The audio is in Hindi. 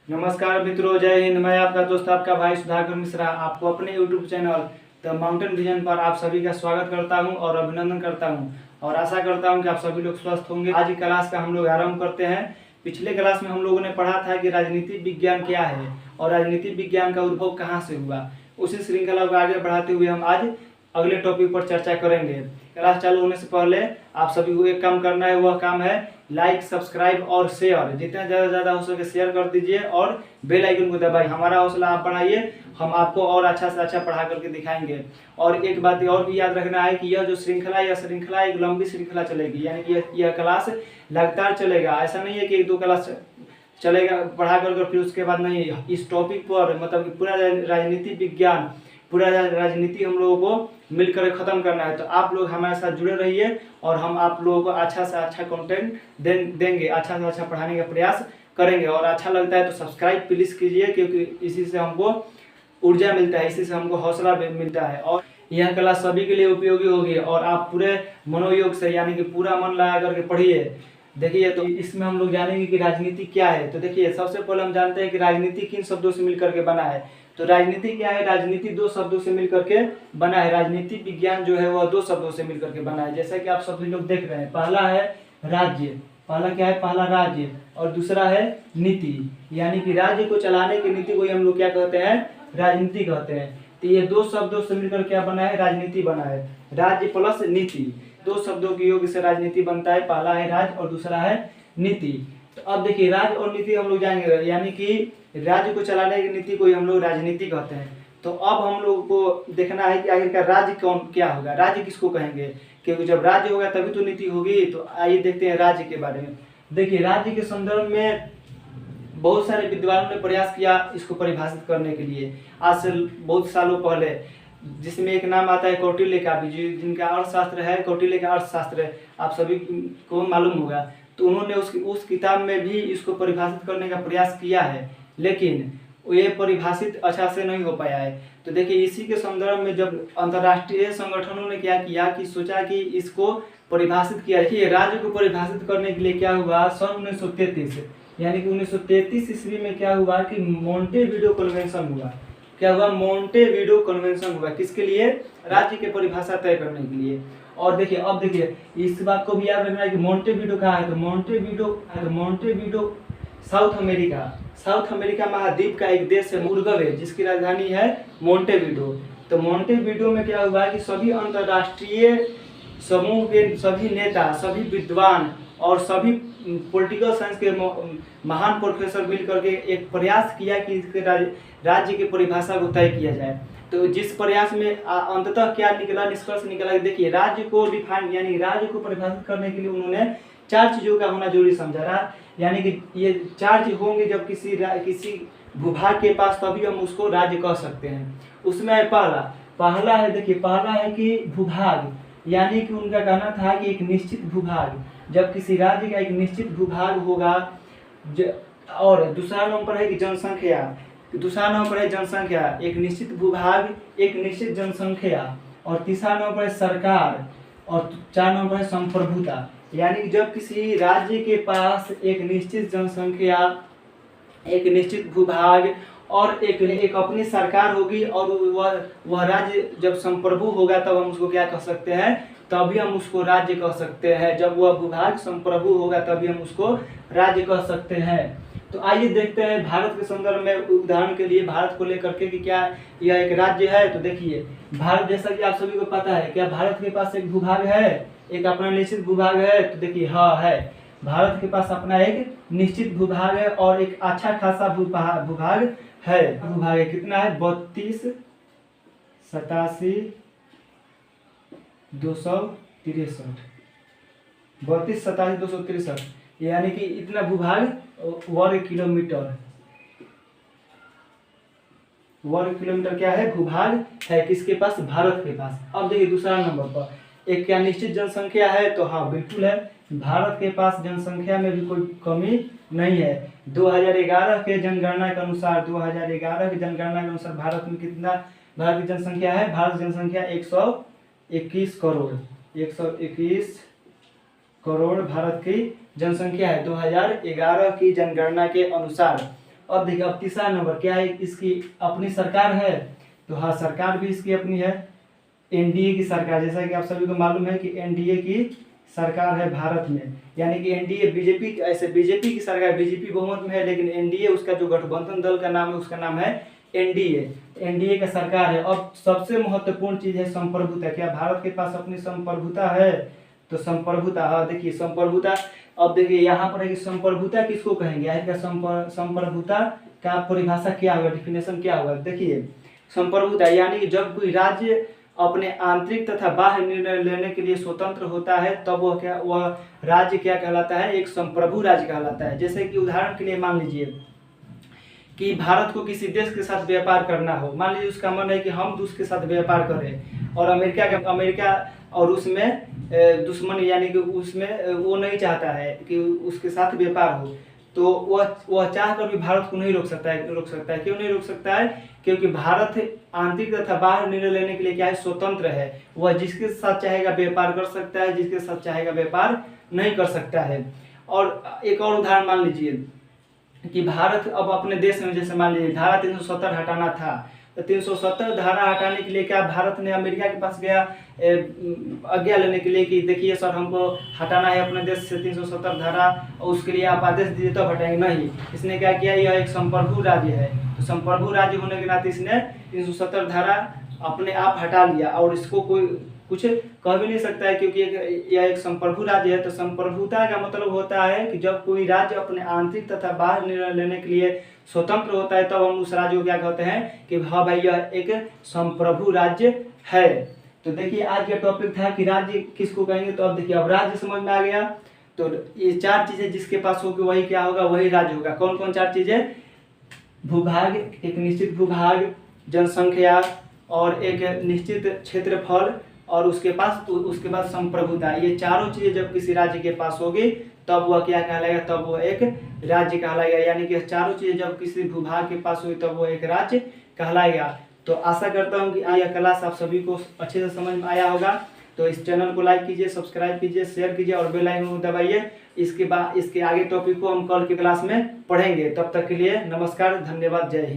नमस्कार मित्रों, जय हिंद। मैं आपका दोस्त आपका भाई सुधाकर मिश्रा आपको अपने YouTube channel the mountain vision पर आप सभी का स्वागत करता हूं और अभिनंदन करता हूं और आशा करता हूं कि आप सभी लोग स्वस्थ होंगे। आज की क्लास का हम लोग आरंभ करते हैं। पिछले क्लास में हम लोगों ने पढ़ा था कि राजनीति विज्ञान क्या है और राजनीति विज्ञान का उद्भव कहाँ से हुआ। उसी श्रृंखला को आगे बढ़ाते हुए हम आज अगले टॉपिक पर चर्चा करेंगे। क्लास चालू होने से पहले आप सभी को एक काम करना है, वह काम है लाइक, सब्सक्राइब और शेयर। जितना ज़्यादा हो सके शेयर कर दीजिए और बेल आइकन को दबाइए। हमारा हौसला आप बढ़ाइए, हम आपको और अच्छा से अच्छा पढ़ा करके दिखाएंगे। और एक बात और भी याद रखना है कि यह जो श्रृंखला एक लंबी श्रृंखला चलेगी, यानी कि यह क्लास लगातार चलेगा। ऐसा नहीं है कि एक दो क्लास चलेगा पढ़ा कर फिर उसके बाद नहीं। इस टॉपिक पर मतलब पूरा राजनीति विज्ञान, पूरा राजनीति हम लोगों को मिलकर ख़त्म करना है। तो आप लोग हमारे साथ जुड़े रहिए और हम आप लोगों को अच्छा से अच्छा कंटेंट देंगे, अच्छा से अच्छा पढ़ाने का प्रयास करेंगे। और अच्छा लगता है तो सब्सक्राइब प्लीज़ कीजिए, क्योंकि इसी से हमको ऊर्जा मिलता है, इसी से हमको हौसला मिलता है। और यह क्लास सभी के लिए उपयोगी होगी और आप पूरे मनोयोग से यानी कि पूरा मन लगा करके पढ़िए। देखिए, तो इसमें हम लोग जानेंगे कि राजनीति क्या है। तो देखिए, सबसे पहले हम जानते हैं कि राजनीति किन शब्दों से मिलकर के बना है। तो राजनीति क्या है? राजनीति दो शब्दों से मिलकर के बना है। राजनीति विज्ञान जो है वह दो शब्दों से मिलकर के बना है, जैसा कि आप सभी लोग देख रहे हैं। पहला है राज्य, पहला क्या है? पहला राज्य, और दूसरा है नीति, यानी कि राज्य को चलाने की नीति को हम लोग क्या कहते हैं? राजनीति कहते हैं। तो ये दो शब्दों से मिलकर क्या बना है? राजनीति बना है। राज्य प्लस नीति, दो शब्दों के योग से राजनीति बनता है। पहला है राज्य और दूसरा है नीति। तो अब देखिए, राज्य और नीति हम लोग जानेंगे, यानी कि राज्य को चलाने की नीति को हम लोग राजनीति कहते हैं। तो अब हम लोग को देखना है कि आखिरकार राज्य कौन क्या होगा, राज्य किसको कहेंगे, क्योंकि जब राज्य होगा तभी तो नीति होगी। तो आइए देखते हैं राज्य के बारे में। देखिए, राज्य के संदर्भ में बहुत सारे विद्वानों ने प्रयास किया इसको परिभाषित करने के लिए, आज से बहुत सालों पहले, जिसमें एक नाम आता है कौटिल्य का भी, जिनका अर्थशास्त्र है, कौटिल्य का अर्थशास्त्र आप सभी को मालूम होगा। तो उन्होंने उस किताब में भी इसको परिभाषित करने का प्रयास किया है, लेकिन ये परिभाषित अच्छा से नहीं हो पाया है। तो देखिए, इसी के संदर्भ में जब अंतर्राष्ट्रीय संगठनों ने क्या किया कि सोचा कि इसको परिभाषित किया। देखिए, राज्य को परिभाषित करने के लिए क्या हुआ, सन 1933 यानी कि 1933 ईस्वी में क्या हुआ कि मोंटेविडियो कन्वेंशन हुआ। क्या हुआ? मोंटेविडियो कन्वेंशन हुआ। किसके लिए? राज्य के परिभाषा तय करने के लिए। और देखिए, अब देखिए, इस बात को भी याद रखना है कि मोंटेविडियो कहाँ है। तो मोंटेविडियो साउथ अमेरिका महाद्वीप का एक देश है उरुग्वे, जिसकी राजधानी है मोंटेविडियो। तो मोंटेविडियो में क्या हुआ कि सभी अंतर्राष्ट्रीय समूह के सभी नेता, सभी विद्वान और सभी पॉलिटिकल साइंस के महान प्रोफेसर मिलकर के एक प्रयास किया कि इसके राज्य की परिभाषा को तय किया जाए। तो जिस प्रयास में अंततः क्या निकला, निष्कर्ष निकला, देखिए, राज्य को डिफाइन यानी राज्य को परिभाषित करने के लिए उन्होंने चार चीज़ों का होना जरूरी समझा। यानी कि ये चार चीज होंगे जब किसी भूभाग के पास, तभी हम उसको राज्य कह सकते हैं। उसमें पहला है, देखिए, पहला है कि भूभाग, यानी कि उनका कहना था कि एक निश्चित भूभाग, जब किसी राज्य का एक निश्चित भूभाग होगा। और दूसरा नंबर है कि जनसंख्या, दूसरा नंबर है जनसंख्या, एक निश्चित भूभाग, एक निश्चित जनसंख्या। और तीसरा नंबर है सरकार, और चार नंबर है संप्रभुता, यानी कि जब किसी राज्य के पास एक निश्चित जनसंख्या, एक निश्चित भूभाग और एक अपनी सरकार होगी, और वह राज्य जब संप्रभु होगा, तब हम उसको क्या कह सकते हैं? तभी हम उसको राज्य कह सकते हैं। जब वह भूभाग संप्रभु होगा तभी हम उसको राज्य कह सकते हैं। तो आइए देखते हैं भारत के संदर्भ में, उदाहरण के लिए भारत को लेकर के कि क्या यह एक राज्य है। तो देखिए, भारत, जैसा कि आप सभी को पता है, क्या भारत के पास एक भूभाग है, एक अपना निश्चित भूभाग है? तो देखिए, हाँ है, भारत के पास अपना एक निश्चित भूभाग है और एक अच्छा खासा भूभाग है। भूभाग कितना है? 32, 87, 263, 32, 87, 263, यानी कि इतना भूभाग वर्ग किलोमीटर क्या है? भूभाग है किसके पास? भारत के पास। अब देखिए, दूसरा नंबर पर एक क्या निश्चित जनसंख्या है? तो हाँ, बिल्कुल है, भारत के पास जनसंख्या में भी कोई कमी नहीं है। 2011 के जनगणना के अनुसार, भारत में कितना, भारत की जनसंख्या है? भारत की जनसंख्या 121 करोड़ भारत की जनसंख्या है 2011 की जनगणना के अनुसार। अब देखिए, अब तीसरा नंबर क्या है, इसकी अपनी सरकार है। तो हाँ, सरकार भी इसकी अपनी है, एनडीए की सरकार। जैसा कि आप सभी को मालूम है कि एनडीए की सरकार है भारत में, यानी कि एनडीए बीजेपी, ऐसे बीजेपी की सरकार, बीजेपी बहुमत में है, लेकिन एनडीए उसका जो गठबंधन दल का नाम है उसका नाम है एनडीए, एनडीए का सरकार है। अब सबसे महत्वपूर्ण चीज है संप्रभुता। क्या भारत के पास अपनी संप्रभुता है? तो संप्रभुता, हाँ देखिए संप्रभुता, अब देखिए यहाँ पर है कि संप्रभुता किसको कहेंगे, आखिर संप्रभुता का परिभाषा क्या होगा, डिफिनेशन क्या होगा। देखिए संप्रभुता यानी कि जब कोई राज्य अपने आंतरिक तथा बाह्य निर्णय लेने के लिए स्वतंत्र होता है, तब वह राज्य क्या कहलाता है, एक संप्रभु राज्य कहलाता है। जैसे कि उदाहरण के लिए मान लीजिए कि भारत को किसी देश के साथ व्यापार करना हो, मान लीजिए उसका मन है कि हम उसके साथ व्यापार करें, और अमेरिका और उसमें दुश्मनी, यानी कि उसमें वो नहीं चाहता है कि उसके साथ व्यापार हो, तो वह चाहकर भी भारत को नहीं रोक सकता है। क्यों नहीं रोक सकता है? क्योंकि भारत आंतरिक तथा बाहर निर्णय लेने के लिए क्या है, स्वतंत्र है। वह जिसके साथ चाहेगा व्यापार कर सकता है, जिसके साथ चाहेगा व्यापार नहीं कर सकता है। और एक और उदाहरण मान लीजिए कि भारत अब अपने देश में, जैसे मान लीजिए धारा 370 हटाना था, तो 370 धारा हटाने के लिए क्या भारत ने अमेरिका के पास गया आज्ञा लेने के लिए कि देखिए सर हमको हटाना है अपने देश से 370 धारा, और उसके लिए आप आदेश दीजिए तब हटाएंगे। नहीं, इसने क्या किया, यह एक संप्रभु राज्य है, तो संप्रभु राज्य होने के नाते इसने 370 धारा अपने आप हटा लिया, और इसको कोई कुछ कह भी नहीं सकता है, क्योंकि यह एक संप्रभु राज्य है। तो संप्रभुता का मतलब होता है कि जब कोई राज्य अपने आंतरिक तथा बाह्य निर्णय लेने के लिए स्वतंत्र होता है, तब हम उस राज्य को क्या कहते हैं कि हाँ भाई यह एक संप्रभु राज्य है। तो देखिए आज का टॉपिक था कि राज्य किसको कहेंगे। तो अब देखिए, अब राज्य समझ में आ गया। तो ये चार चीजें जिसके पास होगी वही क्या होगा, वही राज्य होगा। कौन कौन चार चीजें? भूभाग, एक निश्चित भूभाग, जनसंख्या, और एक निश्चित क्षेत्रफल, और उसके बाद संप्रभुता। ये चारों चीजें जब किसी राज्य के पास होगी तब वह क्या कहलाएगा, तब वह एक राज्य कहलाएगा। यानी कि चारों चीजें जब किसी भूभाग के पास हुई तब वो एक राज्य कहलाएगा। तो आशा करता हूँ कि यह क्लास आप सभी को अच्छे से समझ में आया होगा। तो इस चैनल को लाइक कीजिए, सब्सक्राइब कीजिए, शेयर कीजिए और बेल आइकन को दबाइए। इसके बाद इसके आगे टॉपिक को हम कल की क्लास में पढ़ेंगे। तब तक के लिए नमस्कार, धन्यवाद, जय हिंद।